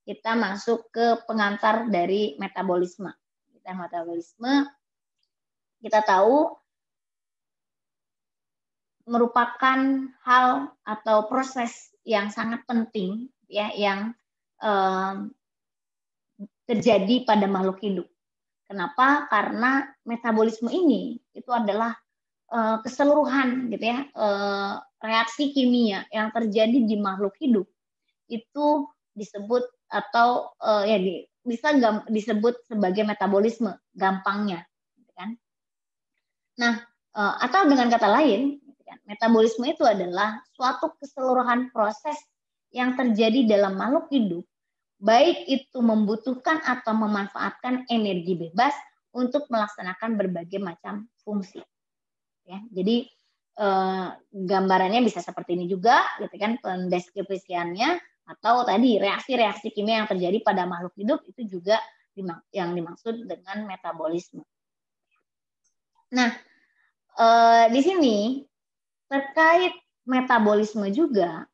kita masuk ke pengantar dari metabolisme. Kita tahu merupakan hal atau proses yang sangat penting ya, yang terjadi pada makhluk hidup. Kenapa? Karena metabolisme ini itu adalah keseluruhan gitu ya, reaksi kimia yang terjadi di makhluk hidup itu disebut atau bisa disebut sebagai metabolisme gampangnya, gitu kan? Nah, atau dengan kata lain, gitu kan, metabolisme itu adalah suatu keseluruhan proses yang terjadi dalam makhluk hidup, baik itu membutuhkan atau memanfaatkan energi bebas untuk melaksanakan berbagai macam fungsi. Ya, jadi gambarannya bisa seperti ini juga, gitu kan, pendeskripsiannya atau tadi reaksi-reaksi kimia yang terjadi pada makhluk hidup itu juga yang dimaksud dengan metabolisme. Nah, di sini terkait metabolisme juga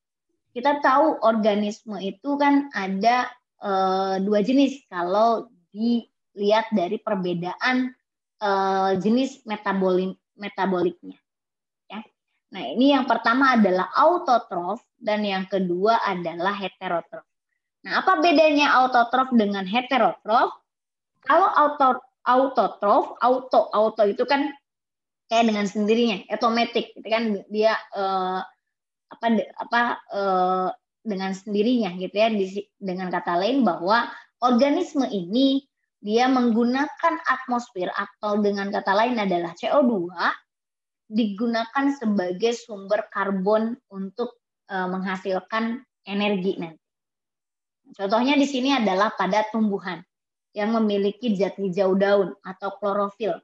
kita tahu organisme itu kan ada dua jenis kalau dilihat dari perbedaan jenis metaboliknya. Ya. Nah, ini yang pertama adalah autotrof dan yang kedua adalah heterotrof. Nah, apa bedanya autotrof dengan heterotrof? Kalau autotrof, auto itu kan kayak dengan sendirinya, otomatis, gitu kan, dia dengan sendirinya, gitu ya. Dengan kata lain bahwa organisme ini dia menggunakan atmosfer atau dengan kata lain adalah CO2 digunakan sebagai sumber karbon untuk menghasilkan energi nanti. Contohnya di sini adalah pada tumbuhan yang memiliki zat hijau daun atau klorofil,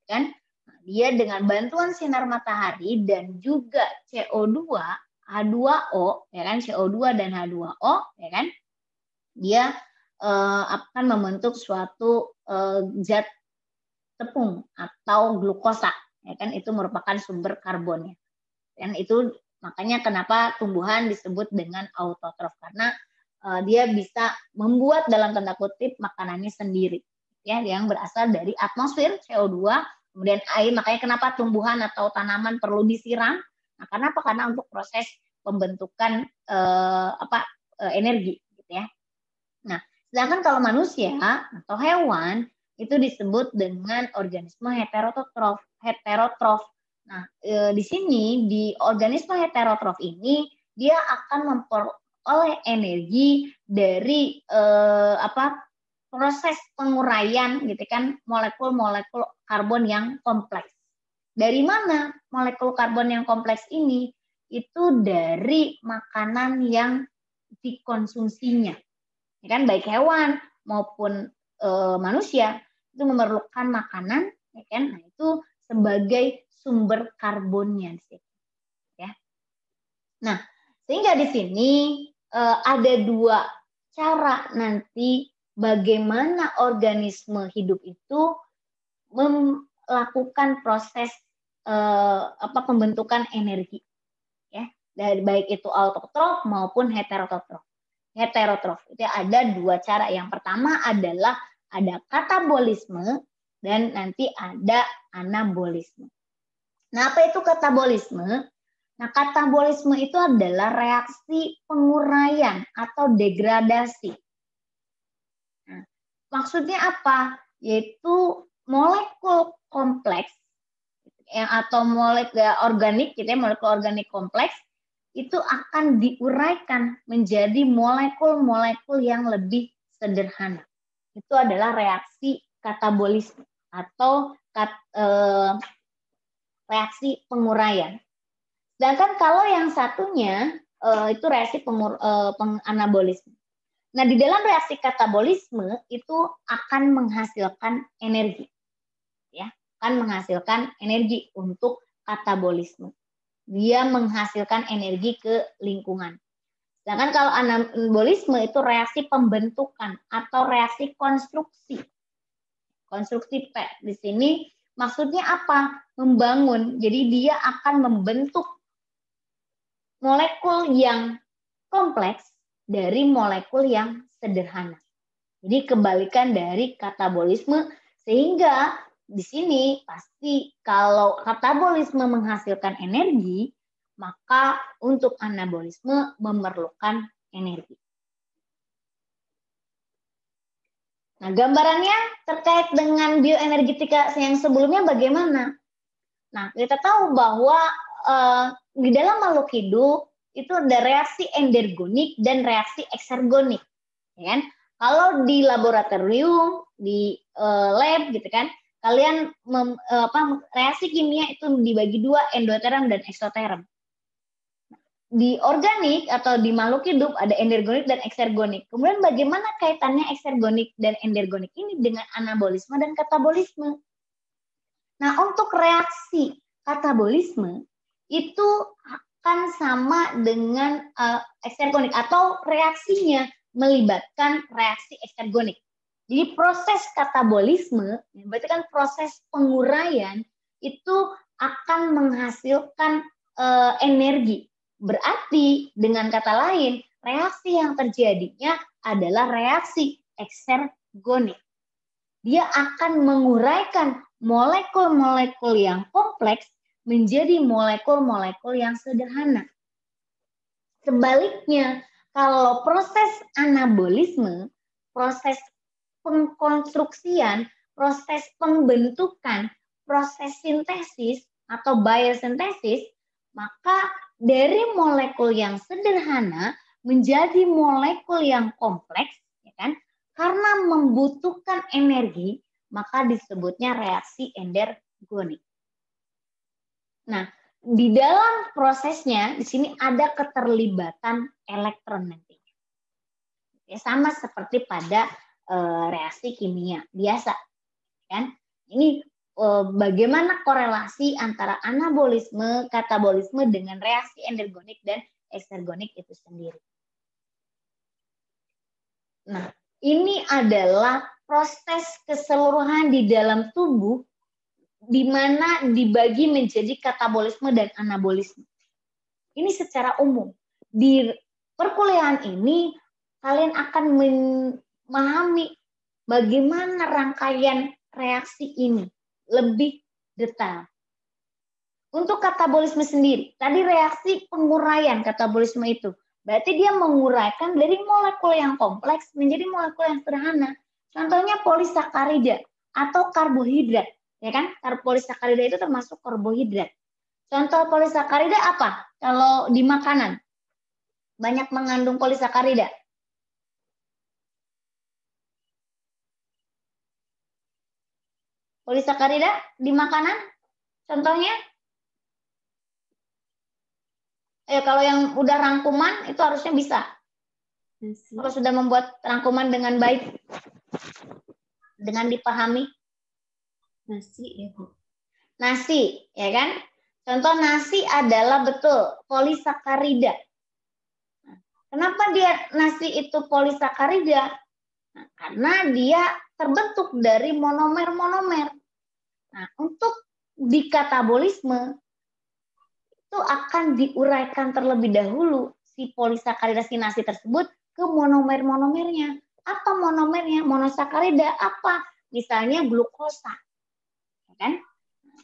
kan? Dia dengan bantuan sinar matahari dan juga CO2, H2O, ya kan? CO2 dan H2O, ya kan? Dia akan membentuk suatu zat tepung atau glukosa, ya kan? Itu merupakan sumber karbonnya. Dan itu makanya kenapa tumbuhan disebut dengan autotrof, karena dia bisa membuat dalam tanda kutip makanannya sendiri, ya, yang berasal dari atmosfer CO2 kemudian air. Makanya kenapa tumbuhan atau tanaman perlu disiram? Nah, kenapa? Karena untuk proses pembentukan energi, gitu ya. Nah, sedangkan kalau manusia atau hewan itu disebut dengan organisme heterotrof. Nah, di sini di organisme heterotrof ini dia akan memperoleh energi dari proses penguraian, gitu kan, molekul-molekul karbon yang kompleks. Dari mana molekul karbon yang kompleks ini? Itu dari makanan yang dikonsumsinya, ya kan, baik hewan maupun manusia itu memerlukan makanan, ya kan. Nah, itu sebagai sumber karbonnya di situ, ya. Nah, sehingga di sini ada dua cara nanti bagaimana organisme hidup itu melakukan proses pembentukan energi, ya, dari baik itu autotrof maupun heterotrof. Itu ada dua cara. Yang pertama adalah ada katabolisme dan nanti ada anabolisme. Nah, apa itu katabolisme? Nah, katabolisme itu adalah reaksi penguraian atau degradasi. Nah, maksudnya apa? Yaitu molekul kompleks atau molekul organik, gitu ya, molekul organik kompleks itu akan diuraikan menjadi molekul-molekul yang lebih sederhana. Itu adalah reaksi katabolisme atau reaksi penguraian. Sedangkan kalau yang satunya itu reaksi anabolisme. Nah, di dalam reaksi katabolisme itu akan menghasilkan energi, ya, akan menghasilkan energi untuk katabolisme. Dia menghasilkan energi ke lingkungan. Sedangkan kalau anabolisme itu reaksi pembentukan atau reaksi konstruksi. Konstruksi P di sini maksudnya apa? Membangun. Jadi dia akan membentuk molekul yang kompleks dari molekul yang sederhana. Jadi kebalikan dari katabolisme, sehingga di sini pasti kalau katabolisme menghasilkan energi, maka untuk anabolisme memerlukan energi. Nah, gambarannya terkait dengan bioenergetika yang sebelumnya bagaimana? Nah, kita tahu bahwa di dalam makhluk hidup itu ada reaksi endergonik dan reaksi eksergonik, ya kan? Kalau di laboratorium, di lab gitu kan, kalian reaksi kimia itu dibagi dua, endoterm dan eksoterm. Di organik atau di makhluk hidup ada endergonik dan eksergonik. Kemudian bagaimana kaitannya eksergonik dan endergonik ini dengan anabolisme dan katabolisme? Nah, untuk reaksi katabolisme itu akan sama dengan eksergonik atau reaksinya melibatkan reaksi eksergonik. Jadi proses katabolisme, berarti kan proses penguraian itu akan menghasilkan energi. Berarti dengan kata lain, reaksi yang terjadinya adalah reaksi eksergonik. Dia akan menguraikan molekul-molekul yang kompleks menjadi molekul-molekul yang sederhana. Sebaliknya, kalau proses anabolisme, proses pengkonstruksian, proses pembentukan, proses sintesis atau biosintesis, maka dari molekul yang sederhana menjadi molekul yang kompleks, ya kan? Karena membutuhkan energi, maka disebutnya reaksi endergonik. Nah, di dalam prosesnya di sini ada keterlibatan elektron nantinya. Ya, sama seperti pada reaksi kimia biasa, kan? Ini bagaimana korelasi antara anabolisme, katabolisme dengan reaksi endergonik dan eksergonik itu sendiri. Nah, ini adalah proses keseluruhan di dalam tubuh di mana dibagi menjadi katabolisme dan anabolisme. Ini secara umum. Di perkuliahan ini kalian akan memahami bagaimana rangkaian reaksi ini lebih detail. Untuk katabolisme sendiri, tadi reaksi penguraian katabolisme itu. Berarti dia menguraikan dari molekul yang kompleks menjadi molekul yang sederhana. Contohnya polisakarida atau karbohidrat, ya kan? Polisakarida itu termasuk karbohidrat. Contoh polisakarida apa? Kalau di makanan banyak mengandung polisakarida. Polisakarida di makanan, contohnya? Kalau yang udah rangkuman itu harusnya bisa. Nasi. Kalau sudah membuat rangkuman dengan baik, dengan dipahami. Nasi ya Bu. Nasi, ya kan? Contoh nasi adalah betul polisakarida. Kenapa dia nasi itu polisakarida? Nah, karena dia terbentuk dari monomer-monomer. Nah, untuk di katabolisme itu akan diuraikan terlebih dahulu si polisakarida si nasi tersebut ke monomer-monomernya. Apa monomernya? Monosakarida apa? Misalnya glukosa. Ya kan?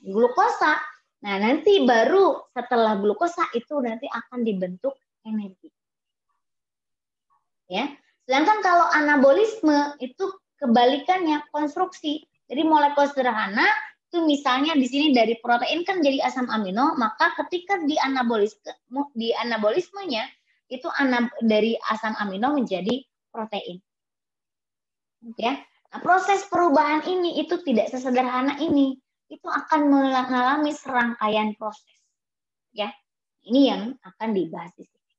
Glukosa. Nah, nanti baru setelah glukosa itu nanti akan dibentuk energi. Ya. Sedangkan kalau anabolisme itu kebalikannya, konstruksi. Jadi molekul sederhana itu misalnya di sini dari protein kan jadi asam amino, maka ketika di anabolismenya itu dari asam amino menjadi protein. Ya. Nah, proses perubahan ini itu tidak sesederhana ini. Itu akan mengalami serangkaian proses. Ya. Ini yang akan dibahas di sini.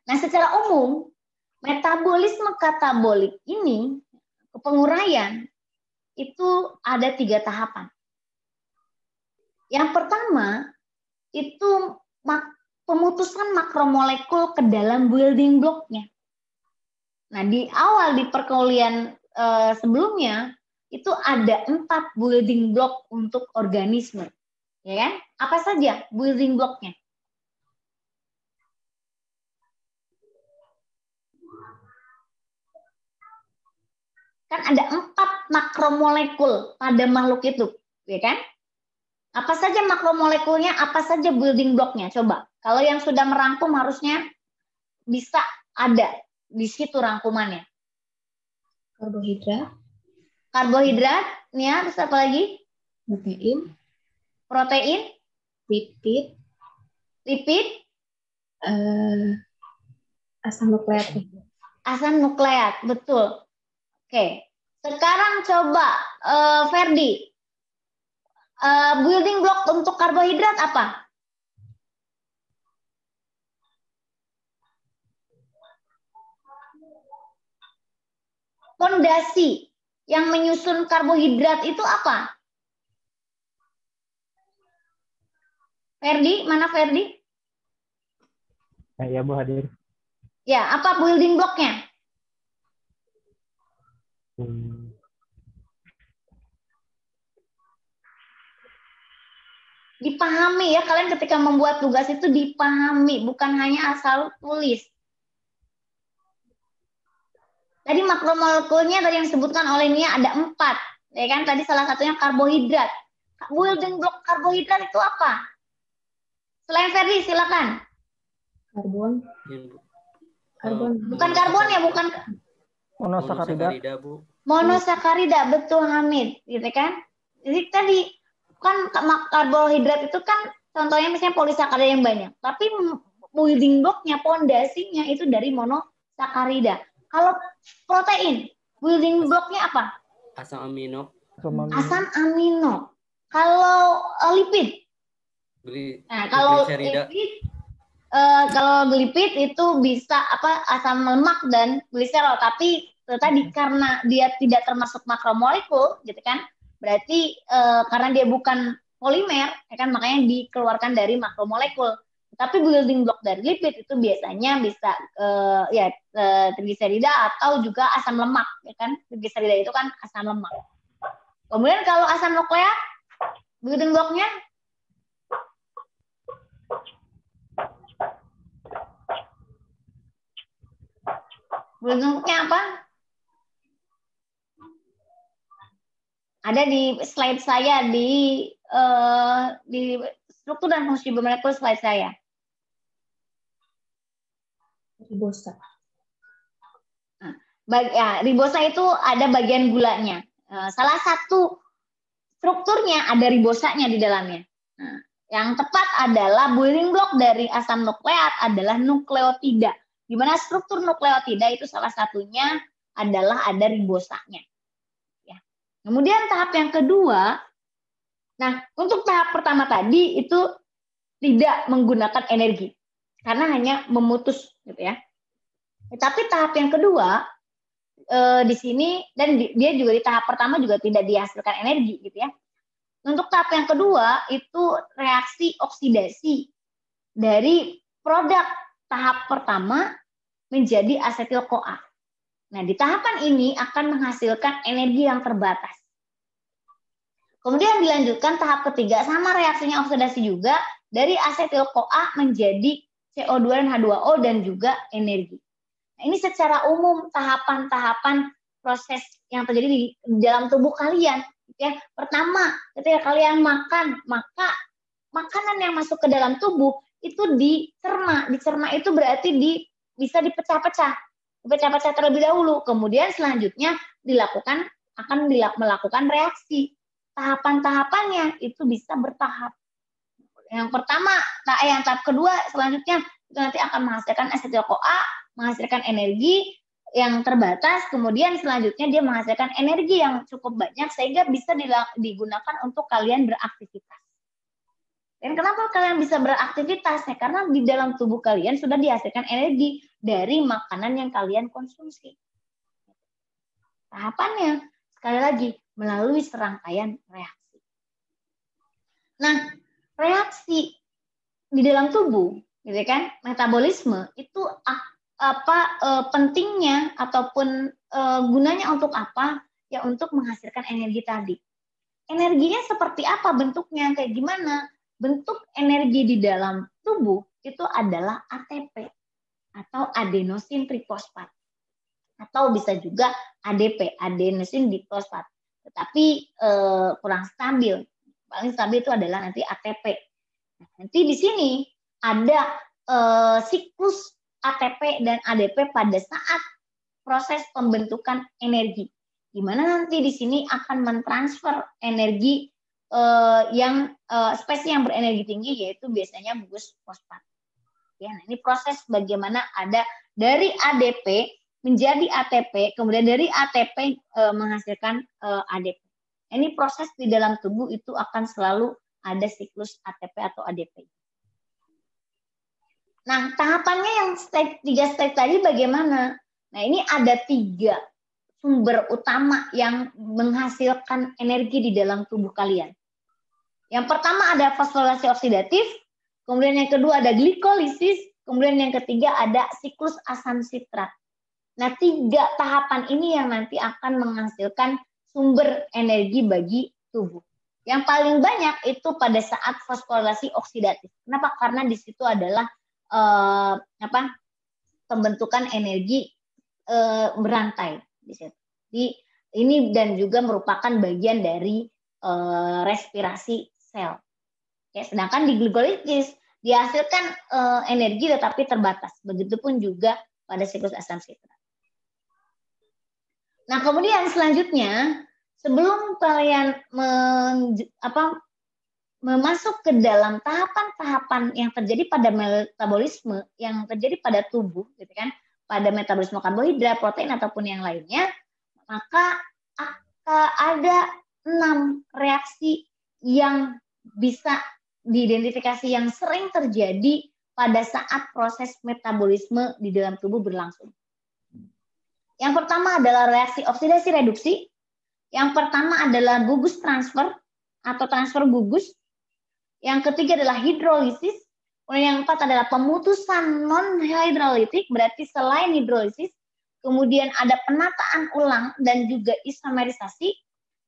Nah, secara umum metabolisme katabolik ini, penguraian, itu ada 3 tahapan. Yang pertama, itu pemutusan makromolekul ke dalam building block-nya. Nah, di awal di perkuliahan sebelumnya, itu ada 4 building block untuk organisme. Ya kan? Apa saja building block-nya? Kan ada 4 makromolekul pada makhluk itu, ya kan? Apa saja makromolekulnya, apa saja building blocknya? Coba, kalau yang sudah merangkum harusnya bisa ada di situ rangkumannya. Karbohidrat. Karbohidrat, ya, terus apa lagi? Protein. Protein. Lipid. Lipid. Asam nukleat. Asam nukleat, betul. Oke, sekarang coba Ferdi, building block untuk karbohidrat apa? Pondasi yang menyusun karbohidrat itu apa? Ferdi, mana Ferdi? Ya Bu, hadir. Ya, apa building blocknya? Dipahami ya, kalian ketika membuat tugas itu dipahami, bukan hanya asal tulis. Tadi makromolekulnya tadi yang disebutkan oleh Nia ada 4, ya kan? Tadi salah satunya karbohidrat. Building block karbohidrat itu apa? Selain Ferdi, silakan. Karbon. Bukan karbon ya, bukan. Monosakarida, Bu. Monosakarida, betul Hamid, gitu kan? Jadi tadi kan karbohidrat itu kan contohnya misalnya polisakarida yang banyak, tapi building blocknya, pondasinya itu dari monosakarida. Kalau protein, building blocknya apa? Asam amino. Asam amino. Kalau lipid, nah kalau lipid itu bisa apa, asam lemak dan gliserol, tapi tadi karena dia tidak termasuk makromolekul, gitu kan? Berarti karena dia bukan polimer, ya kan, makanya dikeluarkan dari makromolekul. Tapi building block dari lipid itu biasanya bisa trigliserida atau juga asam lemak, ya kan? Trigliserida itu kan asam lemak. Kemudian kalau asam nukleat, building blocknya apa? Ada di slide saya di struktur dan fungsi molekul slide saya. Ribosa. Ribosa itu ada bagian gulanya. Salah satu strukturnya ada ribosanya di dalamnya. Nah, yang tepat adalah building block dari asam nukleat adalah nukleotida. Di mana struktur nukleotida itu salah satunya adalah ada ribosanya. Ya. Kemudian tahap yang kedua, nah untuk tahap pertama tadi itu tidak menggunakan energi karena hanya memutus, gitu ya. Tapi tahap yang kedua di sini, dan dia juga di tahap pertama juga tidak dihasilkan energi, gitu ya. Untuk tahap yang kedua itu reaksi oksidasi dari produk tahap pertama menjadi asetil-CoA. Nah, di tahapan ini akan menghasilkan energi yang terbatas. Kemudian dilanjutkan tahap ketiga, sama reaksinya oksidasi juga, dari asetil-CoA menjadi CO2 dan H2O dan juga energi. Nah, ini secara umum tahapan-tahapan proses yang terjadi di dalam tubuh kalian. Ya, pertama, ketika kalian makan, maka makanan yang masuk ke dalam tubuh itu dicerna. Dicerna itu berarti bisa dipecah-pecah terlebih dahulu. Kemudian selanjutnya akan melakukan reaksi. Tahapan-tahapannya itu bisa bertahap. Yang pertama, yang tahap kedua selanjutnya itu nanti akan menghasilkan asetil-CoA, menghasilkan energi yang terbatas, kemudian selanjutnya dia menghasilkan energi yang cukup banyak sehingga bisa digunakan untuk kalian beraktivitas. Dan kenapa kalian bisa beraktivitas? Ya, karena di dalam tubuh kalian sudah dihasilkan energi dari makanan yang kalian konsumsi. Tahapannya, sekali lagi, melalui serangkaian reaksi. Nah, reaksi di dalam tubuh, gitu kan, metabolisme itu pentingnya ataupun gunanya untuk apa? Ya untuk menghasilkan energi tadi. Energinya seperti apa bentuknya, kayak gimana? Bentuk energi di dalam tubuh itu adalah ATP atau adenosin trifosfat. Atau atau bisa juga ADP, adenosine diphosphate. Tetapi kurang stabil. Paling stabil itu adalah nanti ATP. Nah, nanti di sini ada siklus ATP dan ADP pada saat proses pembentukan energi. Di mana nanti di sini akan mentransfer energi yang spesies yang berenergi tinggi, yaitu biasanya gugus fosfat. Ya, nah ini proses bagaimana ada dari ADP menjadi ATP, kemudian dari ATP menghasilkan ADP. Ini proses di dalam tubuh itu akan selalu ada siklus ATP atau ADP. Nah, tahapannya yang tiga step tadi bagaimana? Nah, ini ada 3 sumber utama yang menghasilkan energi di dalam tubuh kalian. Yang pertama ada fosforilasi oksidatif, kemudian yang kedua ada glikolisis, kemudian yang ketiga ada siklus asam sitrat. Nah, 3 tahapan ini yang nanti akan menghasilkan sumber energi bagi tubuh. Yang paling banyak itu pada saat fosforilasi oksidatif. Kenapa? Karena di situ adalah pembentukan energi berantai di situ. Ini dan juga merupakan bagian dari respirasi sel. Ya, sedangkan di glikolisis dihasilkan energi tetapi terbatas. Begitupun juga pada siklus asam sitrat. Nah, kemudian selanjutnya sebelum kalian masuk ke dalam tahapan-tahapan yang terjadi pada metabolisme, yang terjadi pada tubuh, gitu kan, pada metabolisme karbohidrat, protein ataupun yang lainnya, maka ada 6 reaksi yang bisa diidentifikasi yang sering terjadi pada saat proses metabolisme di dalam tubuh berlangsung. Yang pertama adalah reaksi oksidasi reduksi. Yang pertama adalah gugus transfer atau transfer gugus. Yang ketiga adalah hidrolisis. Kemudian yang keempat adalah pemutusan non-hidrolitik, berarti selain hidrolisis. Kemudian ada penataan ulang dan juga isomerisasi.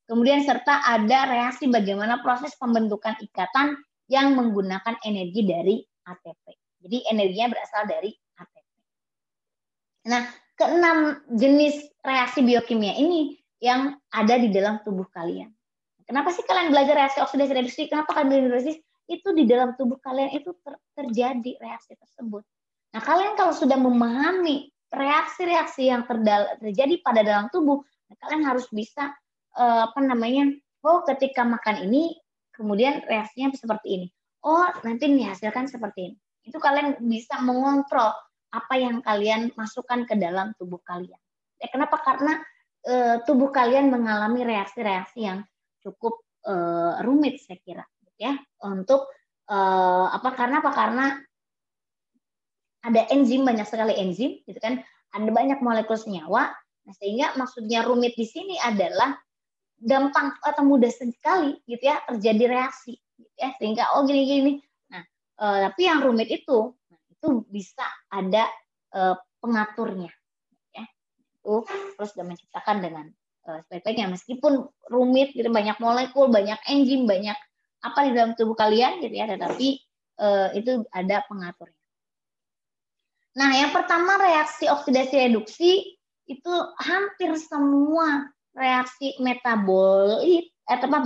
Kemudian serta ada reaksi bagaimana proses pembentukan ikatan yang menggunakan energi dari ATP. Jadi energinya berasal dari ATP. Nah, ke-6 jenis reaksi biokimia ini yang ada di dalam tubuh kalian. Kenapa sih kalian belajar reaksi oksidasi reduksi? Kenapa kalian belajar reduksi? Itu di dalam tubuh kalian itu terjadi reaksi tersebut. Nah, kalian kalau sudah memahami reaksi-reaksi yang terjadi pada dalam tubuh, kalian harus bisa ketika makan ini kemudian reaksinya seperti ini. Oh, nanti dihasilkan seperti ini. Itu kalian bisa mengontrol apa yang kalian masukkan ke dalam tubuh kalian. Ya, kenapa? Karena tubuh kalian mengalami reaksi-reaksi yang cukup rumit, saya kira, ya. Untuk karena ada enzim, banyak sekali enzim, gitu kan? Ada banyak molekul senyawa. Nah, sehingga maksudnya rumit di sini adalah gampang atau mudah sekali, gitu ya, terjadi reaksi, gitu ya. Sehingga gini. Nah, tapi yang rumit itu bisa ada pengaturnya, ya. Itu terus sudah menciptakan dengan sebaik-baiknya, meskipun rumit, gitu, banyak molekul, banyak enzim, banyak apa di dalam tubuh kalian, gitu ya, tetapi itu ada pengaturnya. Nah, yang pertama reaksi oksidasi reduksi itu hampir semua reaksi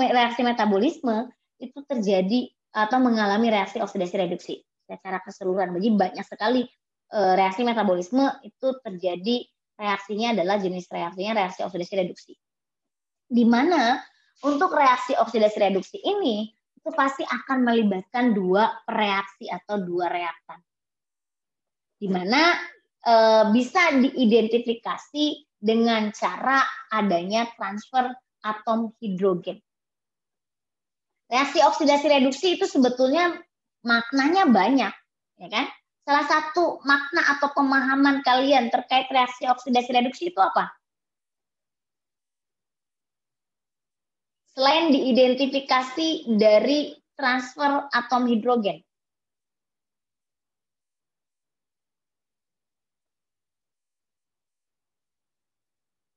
reaksi metabolisme itu terjadi atau mengalami reaksi oksidasi reduksi secara keseluruhan. Jadi banyak sekali reaksi metabolisme itu terjadi, reaksinya adalah jenis reaksinya reaksi oksidasi reduksi. Di mana untuk reaksi oksidasi reduksi ini itu pasti akan melibatkan 2 reaksi atau 2 reaktan. Di mana bisa diidentifikasi dengan cara adanya transfer atom hidrogen. Reaksi oksidasi reduksi itu sebetulnya maknanya banyak, ya kan? Salah satu makna atau pemahaman kalian terkait reaksi oksidasi reduksi itu apa? Selain diidentifikasi dari transfer atom hidrogen.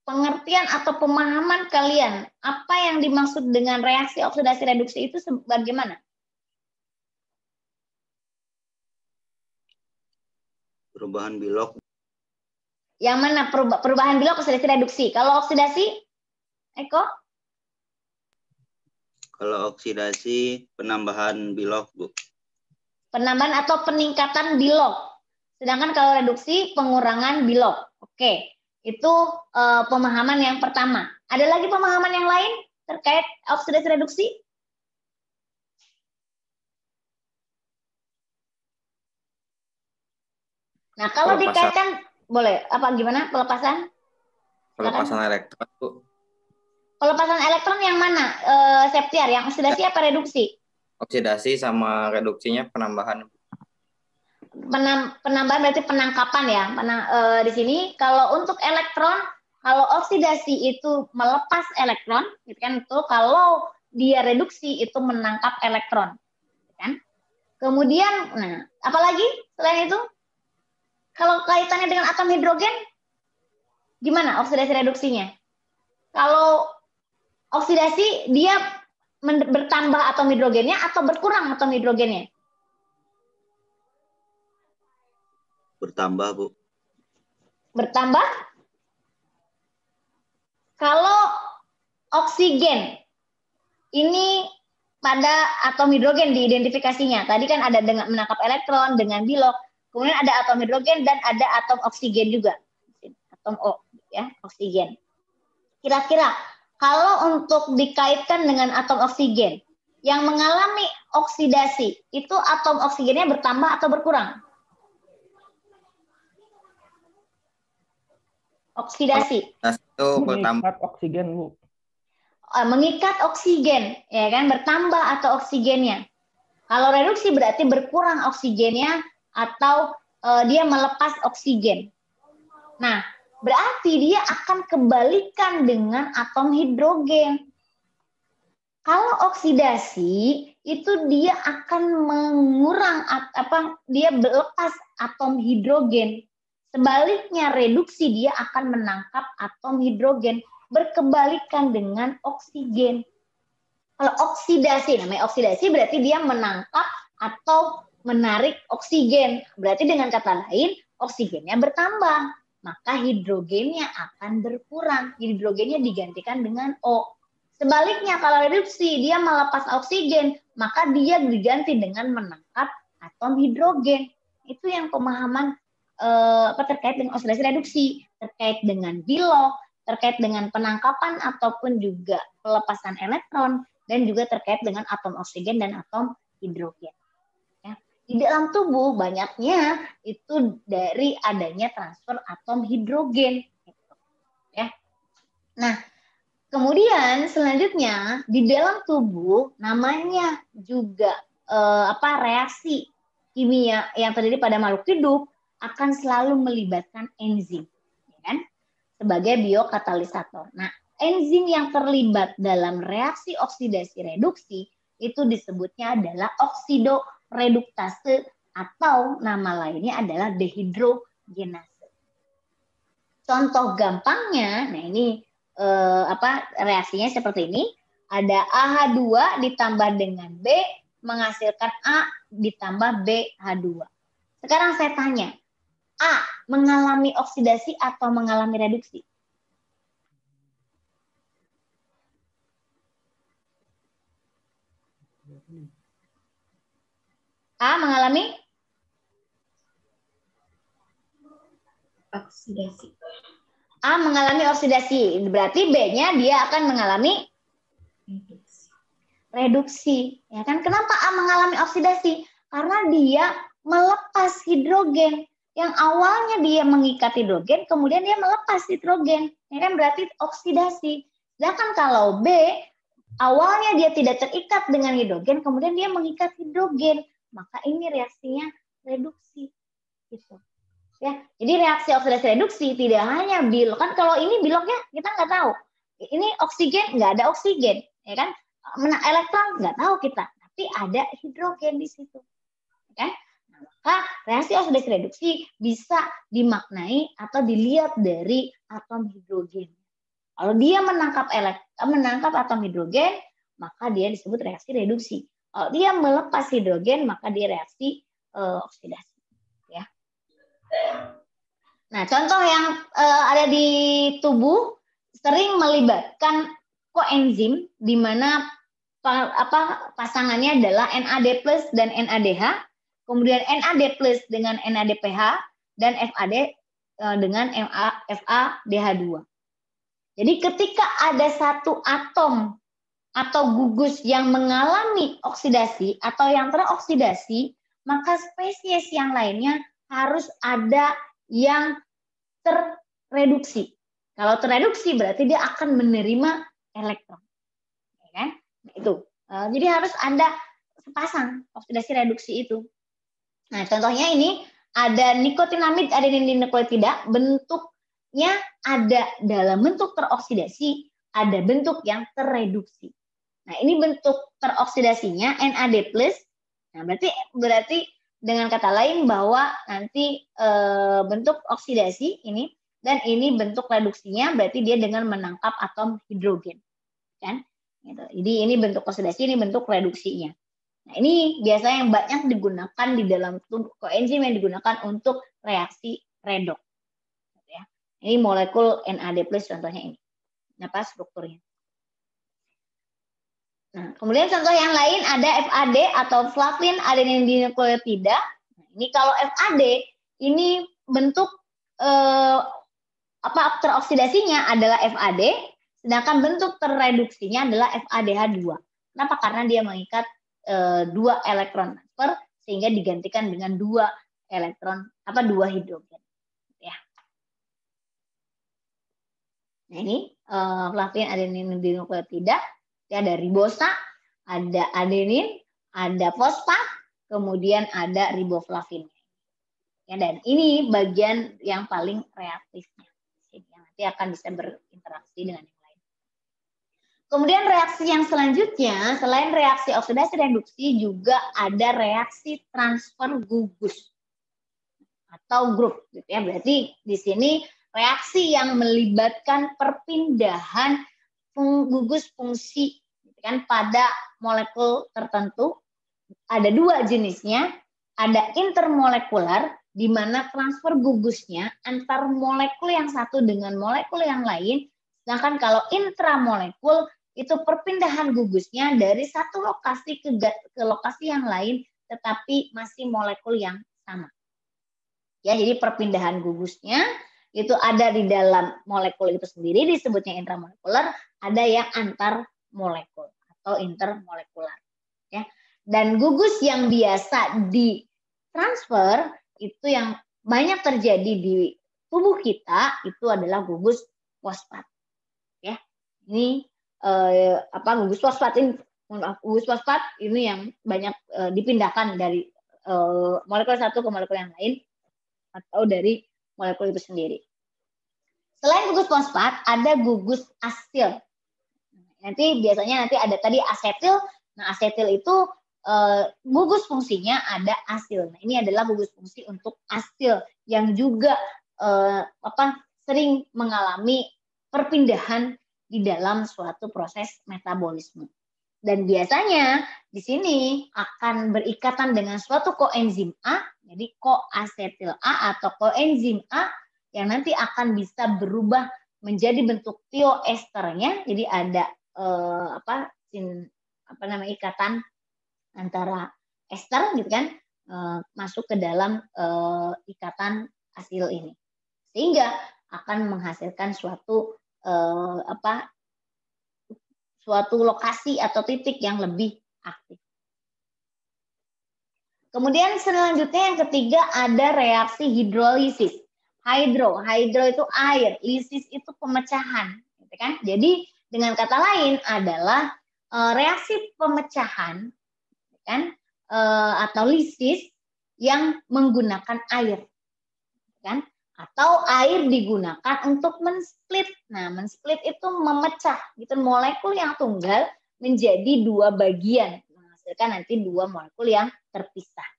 Pengertian atau pemahaman kalian, apa yang dimaksud dengan reaksi oksidasi reduksi itu bagaimana? Perubahan bilok. Yang mana perubahan bilok oksidasi reduksi? Kalau oksidasi, Eko? Kalau oksidasi penambahan bilok, Bu. Penambahan atau peningkatan bilok. Sedangkan kalau reduksi pengurangan bilok. Oke, itu pemahaman yang pertama. Ada lagi pemahaman yang lain terkait oksidasi reduksi? Nah, kalau dikaitkan boleh apa gimana pelepasan? Pelepasan elektron, Bu. Pelepasan elektron yang mana? Septiar, yang oksidasi apa reduksi? Oksidasi sama reduksinya penambahan. Penambahan berarti penangkapan ya. Di sini kalau untuk elektron, kalau oksidasi itu melepas elektron, gitu kan? Itu kalau dia reduksi itu menangkap elektron, gitu kan? Kemudian, nah, apalagi selain itu? Kalau kaitannya dengan atom hidrogen, gimana oksidasi reduksinya? Kalau oksidasi dia bertambah atom hidrogennya atau berkurang atom hidrogennya? Bertambah, Bu. Bertambah. Kalau oksigen ini pada atom hidrogen diidentifikasinya. Tadi kan ada dengan menangkap elektron, dengan bilok. Kemudian ada atom hidrogen dan ada atom oksigen juga. Atom O, ya, oksigen. Kira-kira kalau untuk dikaitkan dengan atom oksigen yang mengalami oksidasi, itu atom oksigennya bertambah atau berkurang? Oksidasi. Itu bertambah oksigen, Bu. Mengikat oksigen, ya kan, bertambah atau oksigennya. Kalau reduksi berarti berkurang oksigennya atau dia melepas oksigen. Nah, berarti dia akan kebalikan dengan atom hidrogen. Kalau oksidasi itu dia akan mengurang dia melepas atom hidrogen. Sebaliknya reduksi dia akan menangkap atom hidrogen, berkebalikan dengan oksigen. Kalau oksidasi, namanya oksidasi berarti dia menangkap atau menarik oksigen. Berarti dengan kata lain oksigennya bertambah, maka hidrogennya akan berkurang. Hidrogennya digantikan dengan O. Sebaliknya kalau reduksi dia melepas oksigen, maka dia diganti dengan menangkap atom hidrogen. Itu yang pemahaman terkait dengan oksidasi reduksi, terkait dengan bilok, terkait dengan penangkapan ataupun juga pelepasan elektron, dan juga terkait dengan atom oksigen dan atom hidrogen. Ya. Di dalam tubuh banyaknya itu dari adanya transfer atom hidrogen. Ya. Nah, kemudian selanjutnya di dalam tubuh namanya juga reaksi kimia yang terjadi pada makhluk hidup akan selalu melibatkan enzim, ya kan? Sebagai biokatalisator. Nah, enzim yang terlibat dalam reaksi oksidasi reduksi itu disebutnya adalah oksidoreduktase atau nama lainnya adalah dehidrogenase. Contoh gampangnya, nah ini reaksinya seperti ini. Ada AH2 ditambah dengan B menghasilkan A ditambah BH2. Sekarang saya tanya, A mengalami oksidasi atau mengalami reduksi? A mengalami Oksidasi. A mengalami oksidasi, berarti B-nya dia akan mengalami reduksi. Ya kan? Kenapa A mengalami oksidasi? Karena dia melepas hidrogen. Yang awalnya dia mengikat hidrogen, kemudian dia melepas hidrogen. Ya kan? Berarti oksidasi. Sedangkan kalau B, awalnya dia tidak terikat dengan hidrogen, kemudian dia mengikat hidrogen. Maka ini reaksinya reduksi. Gitu. Ya, jadi reaksi oksidasi reduksi tidak hanya bilok. Kan kalau ini biloknya kita nggak tahu. Ini oksigen, nggak ada oksigen. Ya kan? Elektron nggak tahu kita. Tapi ada hidrogen di situ. Ya kan? Nah, maka reaksi oksidasi reduksi bisa dimaknai atau dilihat dari atom hidrogen. Kalau dia menangkap atom hidrogen, maka dia disebut reaksi reduksi. Kalau dia melepas hidrogen, maka dia reaksi oksidasi. Ya. Nah, contoh yang ada di tubuh sering melibatkan koenzim di mana pasangannya adalah NAD+ dan NADH, kemudian NAD+ dengan NADPH dan FAD dengan FADH2. Jadi ketika ada satu atom atau gugus yang mengalami oksidasi atau yang teroksidasi, maka spesies yang lainnya harus ada yang terreduksi. Kalau terreduksi berarti dia akan menerima elektron. Ya kan? Nah, itu. Jadi harus ada sepasang oksidasi reduksi itu. Nah, contohnya ini ada nikotinamid adenin dinukleotida, bentuknya ada dalam bentuk teroksidasi, ada bentuk yang terreduksi. Nah, ini bentuk teroksidasinya NAD+. Nah, berarti dengan kata lain bahwa nanti bentuk oksidasi ini dan ini bentuk reduksinya berarti dia dengan menangkap atom hidrogen, kan? Gitu. Jadi ini bentuk oksidasi, ini bentuk reduksinya. Nah, ini biasanya yang banyak digunakan di dalam koenzim yang digunakan untuk reaksi redoks. Ya. Ini molekul NAD+ contohnya ini. Apa strukturnya? Nah, kemudian contoh yang lain ada FAD atau flavin adenin dinukleotida. Nah, ini kalau FAD ini bentuk teroksidasinya adalah FAD, sedangkan bentuk terreduksinya adalah FADH2. Kenapa? Karena dia mengikat 2 elektron transfer sehingga digantikan dengan 2 elektron 2 hidrogen. Ya. Nah, ini flavin adenin dinukleotida. Ada ribosa, ada adenin, ada fosfat, kemudian ada riboflavin. Ya, dan ini bagian yang paling reaktifnya. Yang nanti akan bisa berinteraksi dengan yang lain. Kemudian reaksi yang selanjutnya, selain reaksi oksidasi reduksi, juga ada reaksi transfer gugus atau grup. Gitu ya. Berarti di sini reaksi yang melibatkan perpindahan gugus fungsi kan pada molekul tertentu. Ada 2 jenisnya, ada intermolekular di mana transfer gugusnya antar molekul yang satu dengan molekul yang lain, sedangkan kalau intramolekul itu perpindahan gugusnya dari satu lokasi ke lokasi yang lain tetapi masih molekul yang sama. Ya, jadi perpindahan gugusnya itu ada di dalam molekul itu sendiri disebutnya intramolekular, ada yang antar molekul atau intermolekular. Ya. Dan gugus yang biasa ditransfer itu yang banyak terjadi di tubuh kita itu adalah gugus fosfat. Ya. Ini gugus fosfat ini gugus fosfat ini yang banyak dipindahkan dari molekul satu ke molekul yang lain atau dari molekul itu sendiri. Selain gugus fosfat, ada gugus asil. Biasanya ada tadi asetil. Nah, asetil itu gugus fungsinya ada asil. Nah, ini adalah gugus fungsi untuk asil yang juga sering mengalami perpindahan di dalam suatu proses metabolisme. Dan biasanya di sini akan berikatan dengan suatu koenzim A, jadi koasetil A atau koenzim A yang nanti akan bisa berubah menjadi bentuk tioesternya. Jadi ada ikatan antara ester gitu kan masuk ke dalam ikatan asil ini. Sehingga akan menghasilkan suatu lokasi atau titik yang lebih aktif. Kemudian selanjutnya yang ketiga ada reaksi hidrolisis. Hydro itu air, lisis itu pemecahan, gitu kan? Jadi dengan kata lain adalah reaksi pemecahan, kan? Atau lisis yang menggunakan air, kan? Atau air digunakan untuk mensplit. Nah, mensplit itu memecah, gitu molekul yang tunggal menjadi 2 bagian, menghasilkan nanti 2 molekul yang terpisah.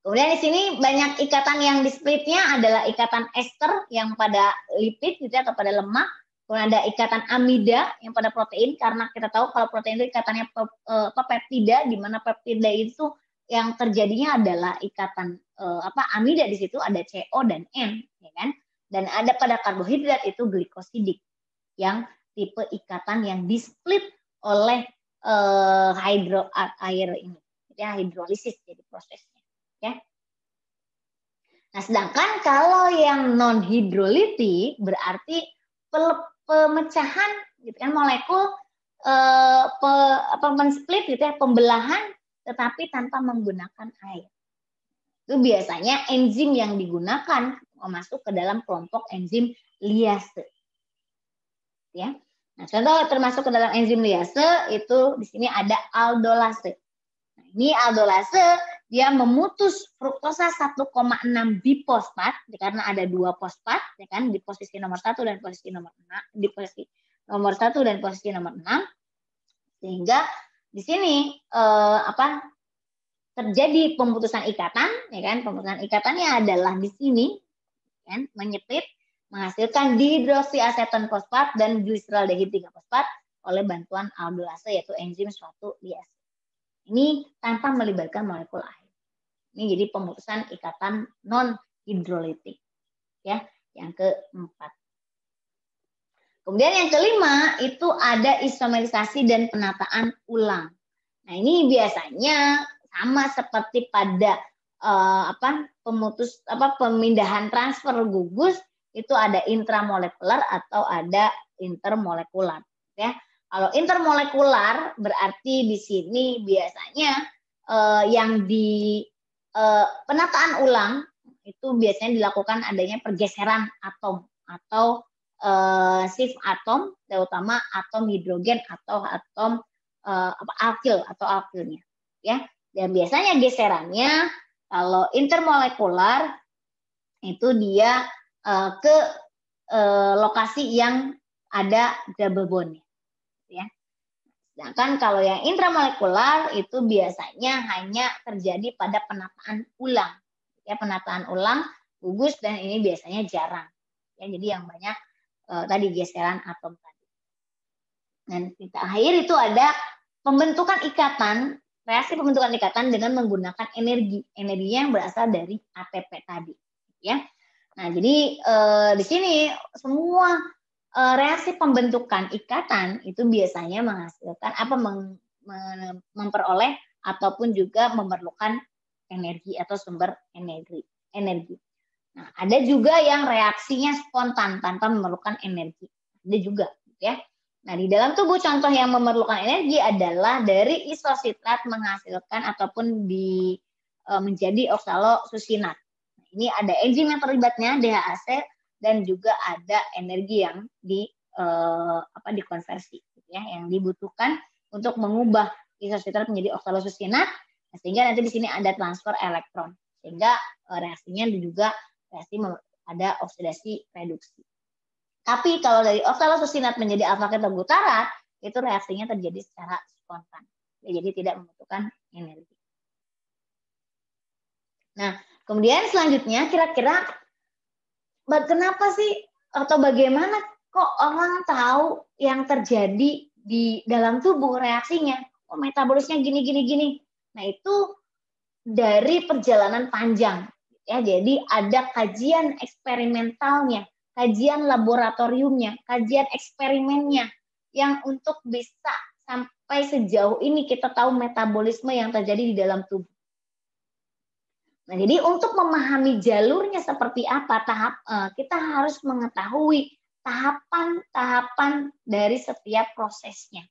Kemudian di sini banyak ikatan yang di-splitnya adalah ikatan ester yang pada lipid gitu atau pada lemak. Kemudian ada ikatan amida yang pada protein, karena kita tahu kalau protein itu ikatannya peptida, di mana peptida itu yang terjadinya adalah ikatan amida di situ ada CO dan N, ya kan? Dan ada pada karbohidrat itu glikosidik yang tipe ikatan yang displit oleh air ini, ya, hidrolisis jadi prosesnya, ya. Nah, sedangkan kalau yang non hidrolitik berarti pemecahan gitu kan molekul men-split gitu ya, pembelahan tetapi tanpa menggunakan air. Itu biasanya enzim yang digunakan masuk ke dalam kelompok enzim liase. Ya. Nah, contoh termasuk ke dalam enzim liase itu di sini ada aldolase. Nah, ini aldolase dia memutus fruktosa 1,6 bifosfat karena ada 2 fosfat ya kan di posisi nomor 1 dan posisi nomor 6 di posisi nomor 1 dan posisi nomor 6 sehingga di sini terjadi pemutusan ikatan ya kan pemutusan ikatannya adalah di sini kan menyepit menghasilkan dihidroksiaseton fosfat dan gliseraldehid 3-fosfat oleh bantuan aldolase yaitu enzim suatu liase. Ini tanpa melibatkan molekul air. Ini jadi pemutusan ikatan non hidrolitik. Ya, yang keempat. Kemudian yang kelima itu ada isomerisasi dan penataan ulang. Nah, ini biasanya sama seperti pada pemindahan transfer gugus itu ada intramolekular atau ada intermolekular, ya. Kalau intermolekular berarti di sini biasanya yang di penataan ulang itu biasanya dilakukan adanya pergeseran atom atau shift atom, terutama atom hidrogen atau atom alkil atau alkilnya, ya. Dan biasanya geserannya kalau intermolekular itu dia ke lokasi yang ada double bond. Ya. Sedangkan kalau yang intramolekular itu biasanya hanya terjadi pada penataan ulang. Ya, penataan ulang gugus dan ini biasanya jarang. Ya, jadi yang banyak tadi geseran atom tadi. Dan terakhir itu ada pembentukan ikatan, reaksi pembentukan ikatan dengan menggunakan energinya yang berasal dari ATP tadi. Ya. Nah, jadi di sini semua reaksi pembentukan ikatan itu biasanya menghasilkan memperoleh ataupun juga memerlukan energi atau sumber energi. Nah, ada juga yang reaksinya spontan tanpa memerlukan energi. Ada juga, ya. Nah, di dalam tubuh contoh yang memerlukan energi adalah dari isositrat menghasilkan ataupun menjadi oksalosusinat. Nah, ini ada enzim yang terlibatnya DHAC dan juga ada energi yang dikonversi, ya, yang dibutuhkan untuk mengubah isositrat menjadi oksalosusinat, sehingga nanti di sini ada transfer elektron, sehingga reaksinya juga reaksi ada oksidasi reduksi. Tapi kalau dari oksalosusinat menjadi alfa ketoglutarate itu reaksinya terjadi secara spontan, ya, jadi tidak membutuhkan energi. Nah, kemudian selanjutnya kira-kira kenapa sih atau bagaimana kok orang tahu yang terjadi di dalam tubuh reaksinya? Oh, metabolisnya gini. Nah, itu dari perjalanan panjang. Ya, jadi ada kajian eksperimentalnya, kajian laboratoriumnya, kajian eksperimennya yang untuk bisa sampai sejauh ini kita tahu metabolisme yang terjadi di dalam tubuh. Nah, jadi untuk memahami jalurnya seperti apa kita harus mengetahui tahapan-tahapan dari setiap prosesnya.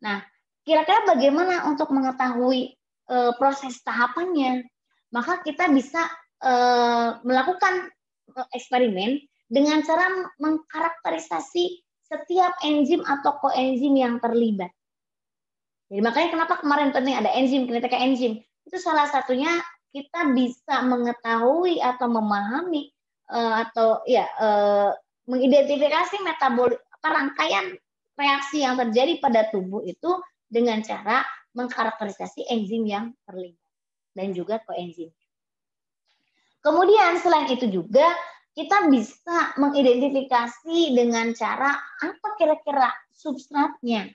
Nah, kira-kira bagaimana untuk mengetahui proses tahapannya? Maka kita bisa melakukan eksperimen dengan cara mengkarakterisasi setiap enzim atau koenzim yang terlibat. Jadi makanya kenapa kemarin penting ada enzim, kinetika enzim. Itu salah satunya kita bisa mengetahui atau memahami mengidentifikasi rangkaian reaksi yang terjadi pada tubuh itu dengan cara mengkarakterisasi enzim yang terlibat dan juga koenzim. Kemudian selain itu juga kita bisa mengidentifikasi dengan cara apa kira-kira substratnya,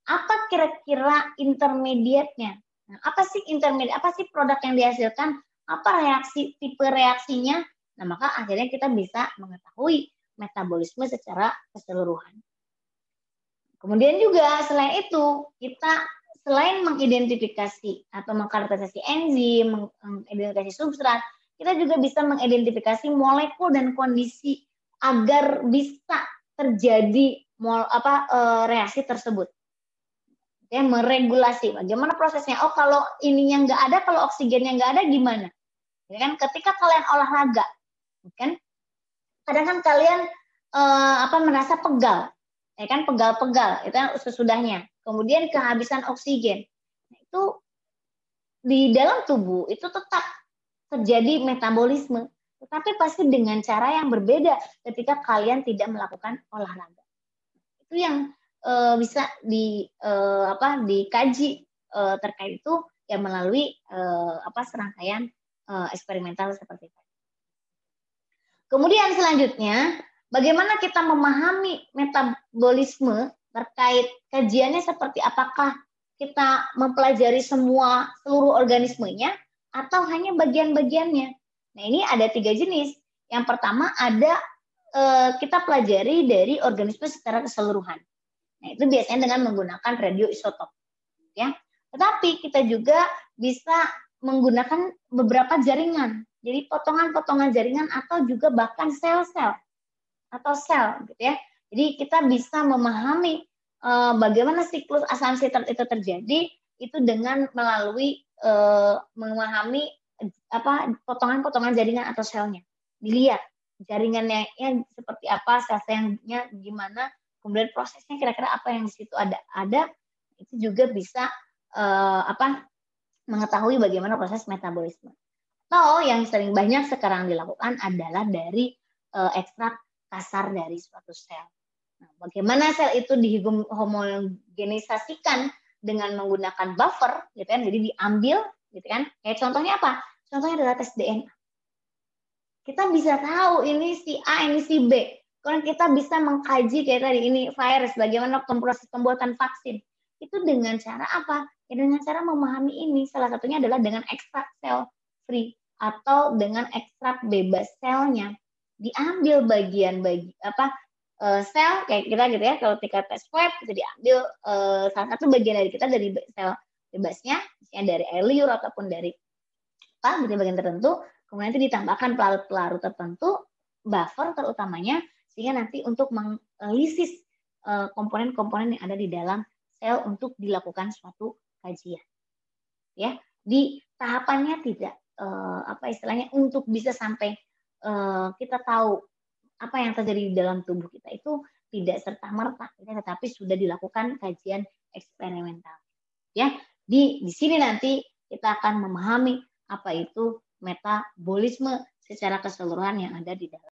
apa kira-kira intermediatnya. Nah, apa sih intermediat? Apa sih produk yang dihasilkan apa tipe reaksinya. Nah, maka akhirnya kita bisa mengetahui metabolisme secara keseluruhan. Kemudian juga selain itu, kita selain mengidentifikasi atau mengkarakterisasi enzim, mengidentifikasi substrat, kita juga bisa mengidentifikasi molekul dan kondisi agar bisa terjadi reaksi tersebut. Ya, meregulasi bagaimana prosesnya. Oh, kalau ininya nggak ada, kalau oksigennya nggak ada gimana? Ya kan, ketika kalian olahraga, kan kadang kan kalian merasa pegal, ya kan, pegal-pegal itu sesudahnya. Kemudian kehabisan oksigen, itu di dalam tubuh itu tetap terjadi metabolisme, tetapi pasti dengan cara yang berbeda ketika kalian tidak melakukan olahraga. Itu yang bisa dikaji terkait itu ya melalui serangkaian eksperimental seperti itu. Kemudian selanjutnya, bagaimana kita memahami metabolisme terkait kajiannya seperti apakah kita mempelajari seluruh organismenya atau hanya bagian-bagiannya. Nah, ini ada 3 jenis. Yang pertama ada kita pelajari dari organisme secara keseluruhan. Nah, itu biasanya dengan menggunakan radioisotop. Ya. Tetapi kita juga bisa menggunakan beberapa jaringan. Jadi potongan-potongan jaringan atau juga bahkan sel-sel atau sel gitu ya. Jadi kita bisa memahami bagaimana siklus asam sitrat itu terjadi itu dengan melalui memahami potongan-potongan jaringan atau selnya. Dilihat jaringannya seperti apa, sel-selnya gimana, kemudian prosesnya kira-kira apa yang di situ ada itu juga bisa mengetahui bagaimana proses metabolisme. Atau yang sering banyak sekarang dilakukan adalah dari ekstrak kasar dari suatu sel. Nah, bagaimana sel itu dihomogenisasikan dengan menggunakan buffer, gitu kan? Jadi diambil, gitu kan? Kayak contohnya apa? Contohnya adalah tes DNA. Kita bisa tahu ini si A, ini si B. Kemudian kita bisa mengkaji kayak tadi ini virus, bagaimana proses pembuatan vaksin. Itu dengan cara apa? Ya, dengan cara memahami ini. Salah satunya adalah dengan ekstrak sel free atau dengan ekstrak bebas selnya. Diambil sel kayak kita gitu ya, kalau ketika tes swab itu diambil salah satu bagian dari kita dari sel bebasnya, misalnya dari air liur ataupun dari bagian tertentu, kemudian nanti ditambahkan pelarut-pelarut tertentu, buffer terutamanya, sehingga nanti untuk menganalisis komponen-komponen yang ada di dalam sel untuk dilakukan suatu kajian. Ya, di tahapannya tidak istilahnya untuk bisa sampai kita tahu apa yang terjadi di dalam tubuh kita itu tidak serta-merta, tetapi sudah dilakukan kajian eksperimental. Ya, di sini nanti kita akan memahami apa itu metabolisme secara keseluruhan yang ada di dalam